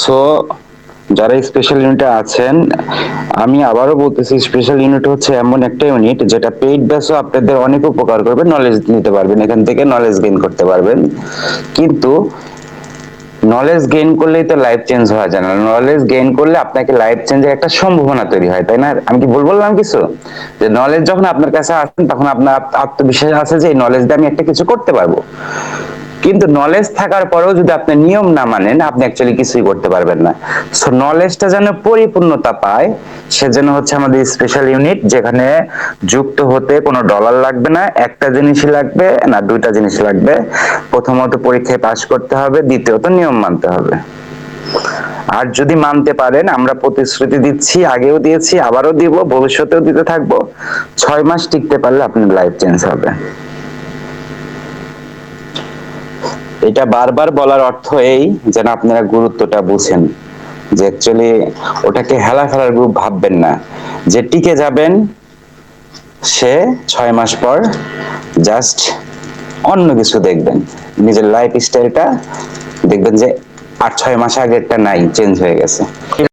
So যারা special ইউনিটে আছেন, আমি আবারও বলতেছি, স্পেশাল ইউনিট হচ্ছে এমন একটা ইউনিট যেটা পেইড বেসও আপনাদের অনেক উপকার করবে, নলেজ নিতে পারবেন, এখান থেকে নলেজ গেইন করতে পারবেন। কিন্তু নলেজ গেইন করলেই তো লাইফ চেঞ্জ হওয়া যায় না, নলেজ গেইন করলে আপনাকে লাইফ চেঞ্জের একটা সম্ভাবনা তৈরি হয়, তাই না? আমি কি ভুল বললাম কিছু? যে নলেজ যখন আপনার কাছে আসেন তখন আপনার আত্মবিশ্বাস আছে যে এই নলেজ দিয়ে আমি একটা কিছু করতে পারবো। কিন্তু নলেজ থাকার পরেও যদি আপনি নিয়ম না মানেন, আপনি অ্যাকচুয়ালি কিছুই করতে পারবেন না। সো নলেজটা যেন পরিপূর্ণতা পায়, সেজন্য হচ্ছে আমাদের স্পেশাল ইউনিট, যেখানে যুক্ত হতে কোনো ডলার লাগবে না, একটা জিনিসই লাগবে, না দুইটা জিনিস লাগবে। প্রথমত পরীক্ষায় পাশ করতে হবে, দ্বিতীয়ত নিয়ম মানতে হবে। আর যদি মানতে পারেন, আমরা প্রতিশ্রুতি দিচ্ছি, আগেও দিয়েছি, আবারও দিব, ভবিষ্যতেও দিতে থাকবো, 6 মাস টিকতে পারলে আপনার লাইফ চেঞ্জ হবে। এটা বারবার বলার অর্থ এই যেন আপনারা গুরুত্বটা বুঝেন, যে অ্যাকচুয়ালি ওটাকে হেলা ফেলার গ্রুপ ভাববেন না। যে টিকে যাবেন সে 6 মাস পর জাস্ট অন্য কিছু দেখবেন, নিজের লাইফ স্টাইলটা দেখবেন যে 8-6 মাস আগেরটা নাই, চেঞ্জ হয়ে গেছে।